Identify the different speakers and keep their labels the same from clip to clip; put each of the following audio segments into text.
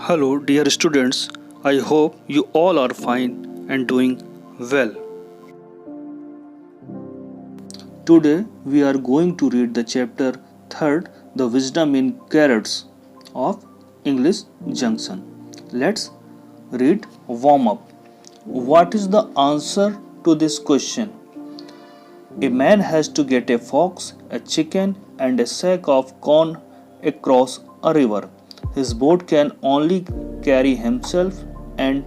Speaker 1: Hello, dear students. I hope you all are fine and doing well. Today we are going to read the chapter 3rd, The Wisdom in Carrots of English Junction. Let's read warm up. What is the answer to this question? A man has to get a fox, a chicken, and a sack of corn across a river. His boat can only carry himself and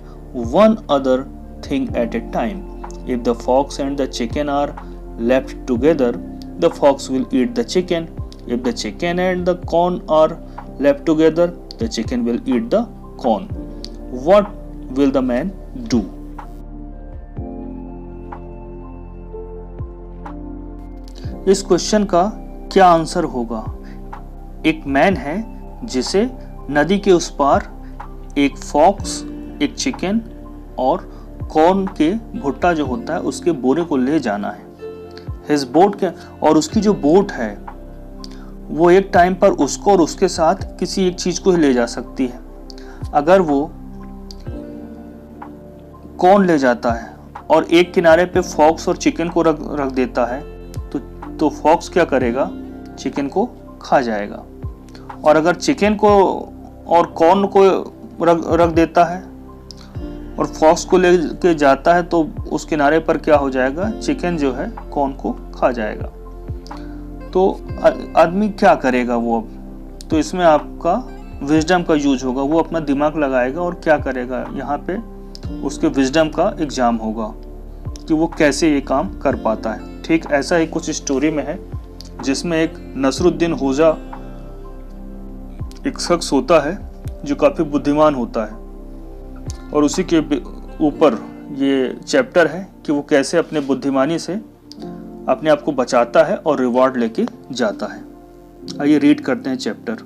Speaker 1: one other thing at a time. If the fox and the chicken are left together, the fox will eat the chicken. If the chicken and the corn are left together, the chicken will eat the corn. What will the man do? इस question का क्या answer होगा? एक man है जिसे नदी के उस पार एक फॉक्स, एक चिकन और कॉर्न के भुट्टा जो होता है उसके बोरे को ले जाना है। हिज बोट के और उसकी जो बोट है वो एक टाइम पर उसको और उसके साथ किसी एक चीज को ही ले जा सकती है। अगर वो कॉर्न ले जाता है और एक किनारे पे फॉक्स और चिकन को रख देता है तो फॉक्स क्या करेगा? चिकन को खा जाएगा। और अगर चिकन को और कॉर्न को रख देता है और फॉक्स को लेके जाता है तो उस किनारे पर क्या हो जाएगा? चिकन जो है कॉर्न को खा जाएगा। तो आदमी क्या करेगा वो अब? तो इसमें आपका विजडम का यूज होगा। वो अपना दिमाग लगाएगा और क्या करेगा? यहाँ पे उसके विजडम का एग्जाम होगा कि वो कैसे ये काम कर पाता है। ठीक ऐसा ही कुछ स्टोरी में है जिसमें एक नसरुद्दीन होजा एक शख्स होता है जो काफ़ी बुद्धिमान होता है और उसी के ऊपर ये चैप्टर है कि वो कैसे अपने बुद्धिमानी से अपने आप को बचाता है और रिवॉर्ड लेके जाता है। आइए रीड करते हैं chapter.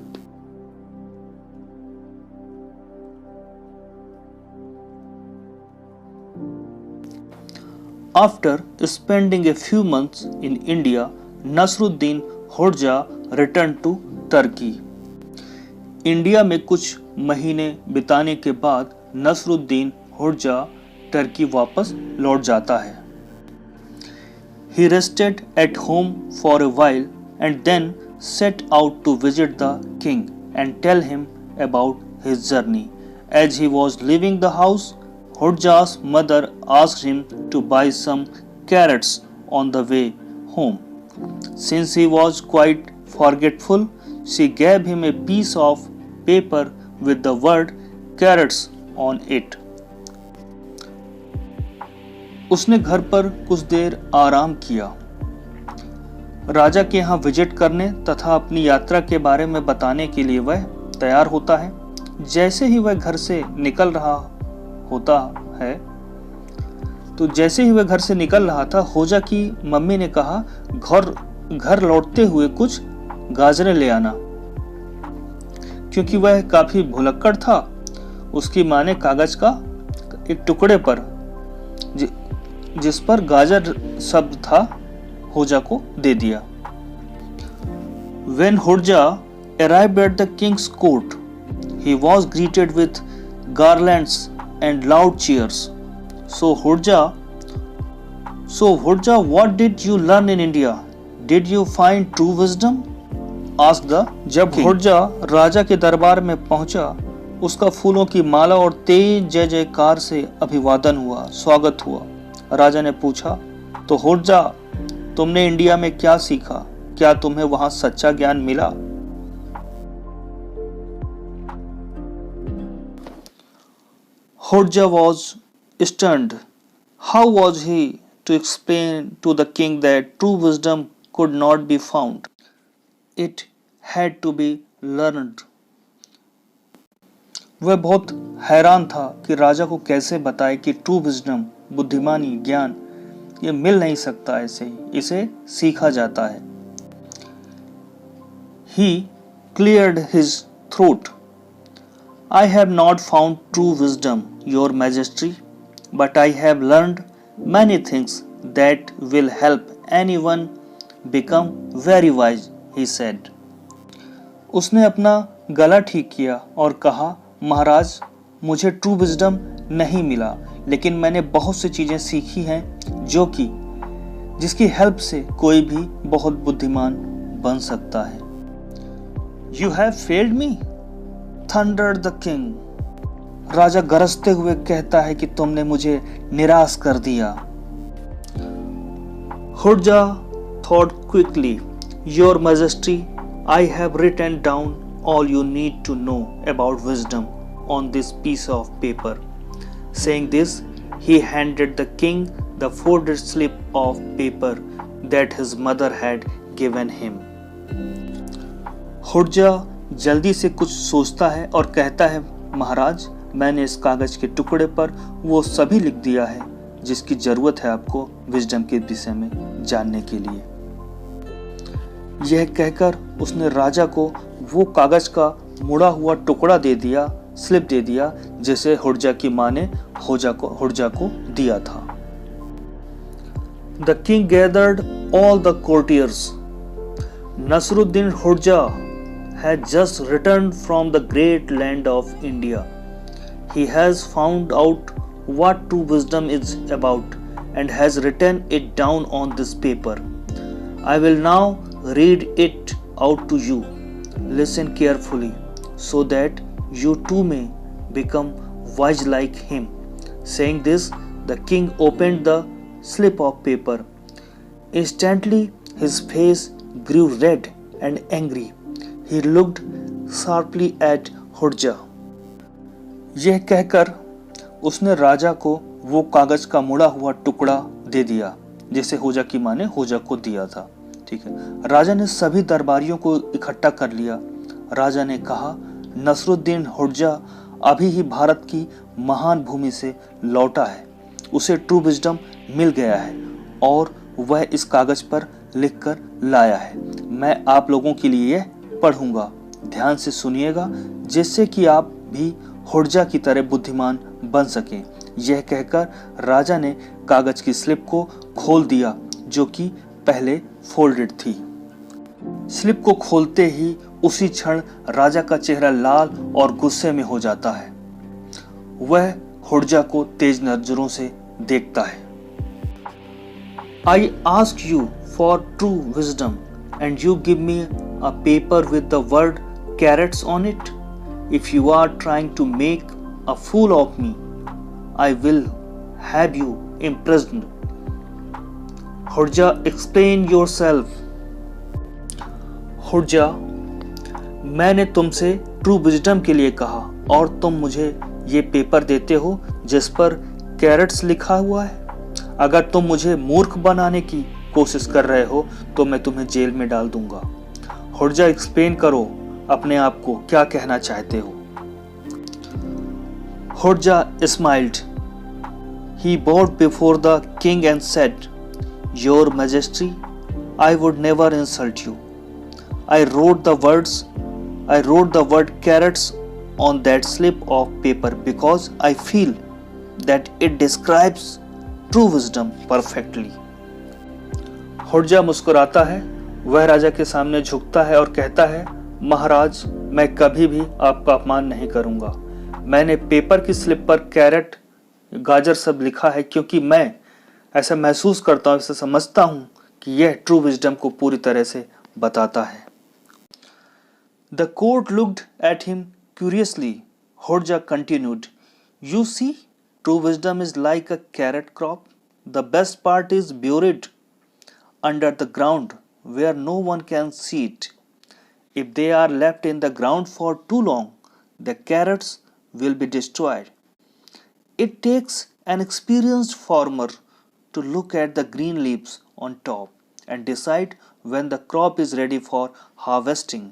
Speaker 1: After spending a few months in India, Nasruddin Hodja returned to Turkey. India में कुछ महीने बिताने के बाद नसरुद्दीन होडजा टर्की वापस लौट जाता है। He rested at home for a while and then set out to visit the king and tell him about his journey. As he was leaving the house, Hodja's mother asked him to buy some carrots on the way home. Since he was quite forgetful, she gave him a piece of paper with the word carrots on it. उसने घर पर कुछ देर आराम किया। राजा के यहाँ visit करने तथा अपनी यात्रा के बारे में बताने के लिए वह तैयार होता है। जैसे ही वह घर से निकल रहा था, होजा की मम्मी ने कहा, घर लौटते हुए कुछ गाजरें ले आना। क्योंकि वह काफी भुलक्कड़ था, उसकी माँ ने कागज का एक टुकड़े पर जिस पर गाजर शब्द था होजा को दे दिया। When Hodja arrived at the king's court, he was greeted with garlands and loud cheers. So Hodja, what did you learn in India? Did you find true wisdom? Asked the king. जब होडजा राजा के दरबार में पहुंचा, उसका फूलों की माला और तेज जय जयकार से अभिवादन हुआ, स्वागत हुआ। राजा ने पूछा, तो होडजा, तुमने इंडिया में क्या सीखा? क्या तुम्हें वहां सच्चा ज्ञान मिला? Hodja was stunned. How was he to explain to the king that true wisdom could not be found? It had to be learned. वह बहुत हैरान था कि राजा को कैसे बताए कि ट्रू विजडम, बुद्धिमानी, ज्ञान ये मिल नहीं सकता ऐसे ही, इसे सीखा जाता है। He cleared his throat. I have not found true wisdom, Your Majesty, but I have learned many things that will help anyone become very wise, he said. उसने अपना गला ठीक किया और कहा, महाराज, मुझे ट्रू विजडम नहीं मिला, लेकिन मैंने बहुत सी चीजें सीखी हैं जिसकी हेल्प से कोई भी बहुत बुद्धिमान बन सकता है। You have failed me, thundered the king. राजा गरजते हुए कहता है कि तुमने मुझे निराश कर दिया। हुर्जा thought quickly, your majesty, I have written down all you need to know about wisdom on this piece of paper. Saying this, he handed the king the folded slip of paper that his mother had given him. हुर्जा जल्दी से कुछ सोचता है और कहता है, महाराज, मैंने इस कागज के टुकड़े पर वो सभी लिख दिया है जिसकी जरूरत है आपको विजडम के विषय में जानने के लिए। यह कहकर उसने राजा को वो कागज का मुड़ा हुआ टुकड़ा दे दिया, स्लिप दे दिया, जिसे हुर्जा की मां ने हुर्जा को दिया था। The king gathered all the courtiers. Nasruddin Hurja had just returned from the great land of India. He has found out what true wisdom is about and has written it down on this paper. I will now read it out to you. Listen carefully so that you too may become wise like him. Saying this, the king opened the slip of paper. Instantly his face grew red and angry. He looked sharply at Hurja. यह कहकर उसने राजा को वो कागज का मुड़ा हुआ टुकड़ा दे दिया जिसे हुर्जा की मां ने हुर्जा को दिया था। ठीक है, राजा ने सभी दरबारियों को इकट्ठा कर लिया। राजा ने कहा, नसरुद्दीन हुर्जा अभी ही भारत की महान भूमि से लौटा है। उसे ट्रू विजडम मिल गया है और वह इस कागज पर लिखकर लाया है। मैं आप लोगों के लिए यह पढ़ूंगा, ध्यान से सुनिएगा, जिससे कि आप भी हुर्जा की तरह बुद्धिमान बन सकें। यह कहकर राजा ने कागज की स्लिप को खोल दिया जो कि पहले फोल्डेड थी। स्लिप को खोलते ही उसी क्षण राजा का चेहरा लाल और गुस्से में हो जाता है। वह हुर्जा को तेज नजरों से देखता है। I ask you for true wisdom and you give me a paper with the word carrots on it. If you are trying to make a fool of me, I will have you imprisoned. हुर्जा, explain yourself. हुर्जा, मैंने तुमसे true wisdom के लिए कहा और तुम मुझे ये paper देते हो जिस पर कैरेट्स लिखा हुआ है। अगर तुम मुझे मूर्ख बनाने की कोशिश कर रहे हो तो मैं तुम्हें जेल में डाल दूंगा। हुर्जा, एक्सप्लेन करो अपने आप को, क्या कहना चाहते हो। हुर्जा smiled. He bowed before the king and said, Your Majesty, I would never insult you. I wrote the word carrots on that slip of paper because I feel that it describes true wisdom perfectly. हुर्जा मुस्कुराता है। वह राजा के सामने झुकता है और कहता है, महाराज, मैं कभी भी आपका अपमान नहीं करूंगा। मैंने पेपर की स्लिप पर कैरेट, गाजर सब लिखा है क्योंकि मैं ऐसा महसूस करता हूं, ऐसा समझता हूं कि यह ट्रू विजडम को पूरी तरह से बताता है। The court looked at him curiously. Hurja continued, You see, true wisdom is like a carrot crop. The best part is buried under the ground where no one can see it. If they are left in the ground for too long, the carrots will be destroyed. It takes an experienced farmer to look at the green leaves on top and decide when the crop is ready for harvesting.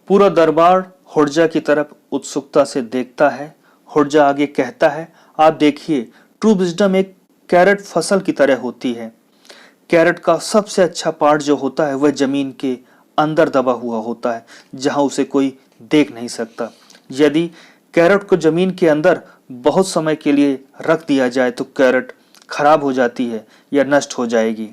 Speaker 1: पूरा दरबार हुर्जा की तरफ उत्सुकता से देखता है। हुर्जा आगे कहता है, आप देखिए, ट्रू विजडम एक कैरेट फसल की तरह होती है। कैरेट का सबसे अच्छा पार्ट जो होता है वह जमीन के अंदर दबा हुआ होता है, जहां उसे कोई देख नहीं सकता। यदि कैरेट को जमीन के अंदर बहुत समय के लिए रख दिया जाए तो कैरेट खराब हो जाती है या नष्ट हो जाएगी।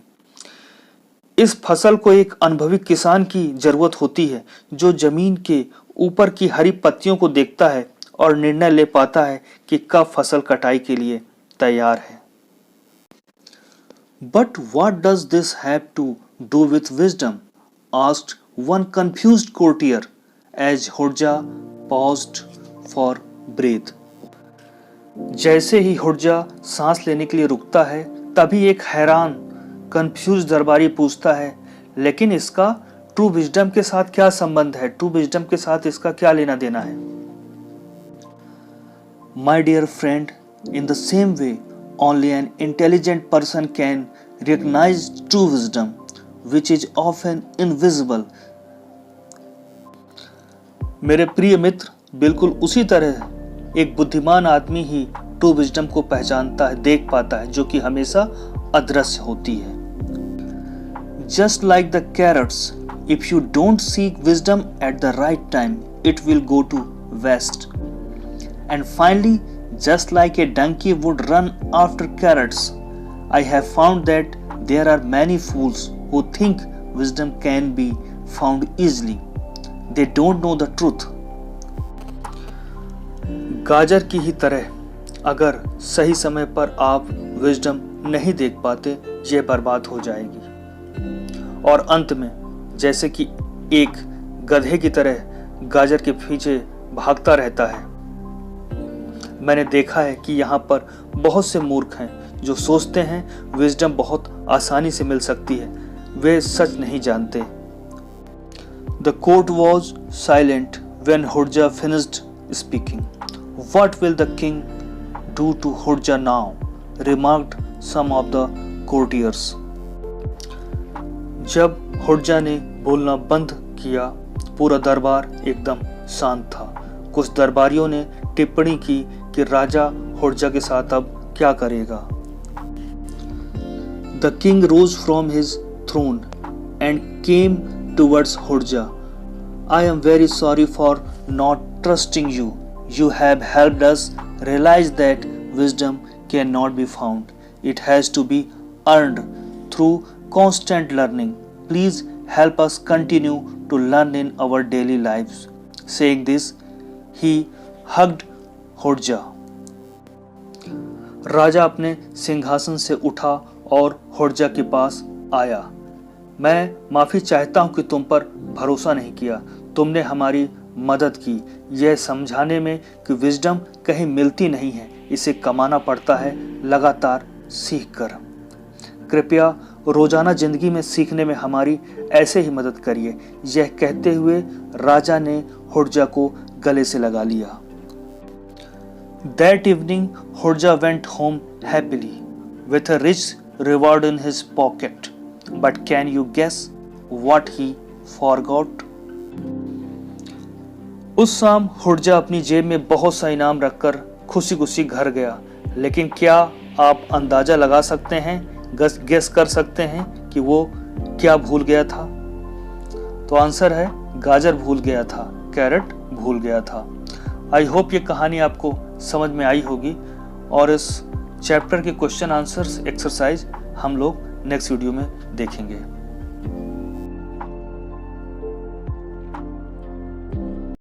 Speaker 1: इस फसल को एक अनुभवी किसान की जरूरत होती है जो जमीन के ऊपर की हरी पत्तियों को देखता है और निर्णय ले पाता है कि कब फसल कटाई के लिए तैयार है। But what does this have to do with wisdom? Asked one confused courtier as Hodja paused for breath. जैसे ही होड्जा सांस लेने के लिए रुकता है, तभी एक हैरान कंफ्यूज दरबारी पूछता है, लेकिन इसका ट्रू विजडम के साथ क्या संबंध है? ट्रू विजडम के साथ इसका क्या लेना देना है? My dear friend, in the same way, only an intelligent person can recognize true wisdom, which is often invisible. मेरे प्रिय मित्र, बिल्कुल उसी तरह एक बुद्धिमान आदमी ही ट्रू विजडम को पहचानता है, देख पाता है, जो कि हमेशा अदृश्य होती है। Just like the carrots, if you don't seek wisdom at the right time, it will go to waste. And finally, just like a donkey would run after carrots, I have found that there are many fools who think wisdom can be found easily. They don't know the truth. गाजर की ही तरह अगर सही समय पर आप wisdom नहीं देख पाते, यह बर्बाद हो जाएगी। और अंत में जैसे कि एक गधे की तरह गाजर के पीछे भागता रहता है। मैंने देखा है कि यहाँ पर बहुत से मूर्ख हैं जो सोचते हैं विजडम बहुत आसानी से मिल सकती है। वे सच नहीं जानते। The court was silent when Hodja finished speaking. What will the king do to Hodja now? Remarked some of the courtiers. जब होड्जा ने बोलना बंद किया, पूरा दरबार एकदम शांत था। कुछ दरबारियों ने टिप्पणी की कि राजा होड्जा के साथ अब क्या करेगा। The king rose from his throne and came towards Hodja. I am very sorry for not trusting you. You have helped us realize that wisdom cannot be found. It has to be earned through constant learning. Please help us continue to learn in our daily lives. Saying this, he hugged होड्जा। राजा अपने सिंहासन से उठा और होड्जा के पास आया। मैं माफी चाहता हूं कि तुम पर भरोसा नहीं किया। तुमने हमारी मदद की यह समझाने में कि विजडम कहीं मिलती नहीं है, इसे कमाना पड़ता है लगातार सीख कर। कृपया रोजाना जिंदगी में सीखने में हमारी ऐसे ही मदद करिए। यह कहते हुए राजा ने होड्जा को गले से लगा लिया। That evening, Hodja went home happily, with a rich reward in his pocket. But can you guess what he forgot? उस शाम होड्जा अपनी जेब में बहुत सा इनाम रखकर खुशी खुशी घर गया। लेकिन क्या आप अंदाजा लगा सकते हैं, गेस कर सकते हैं कि वो क्या भूल गया था? तो आंसर है गाजर भूल गया था, कैरेट भूल गया था। आई होप ये कहानी आपको समझ में आई होगी और इस चैप्टर के क्वेश्चन आंसर्स एक्सरसाइज हम लोग नेक्स्ट वीडियो में देखेंगे।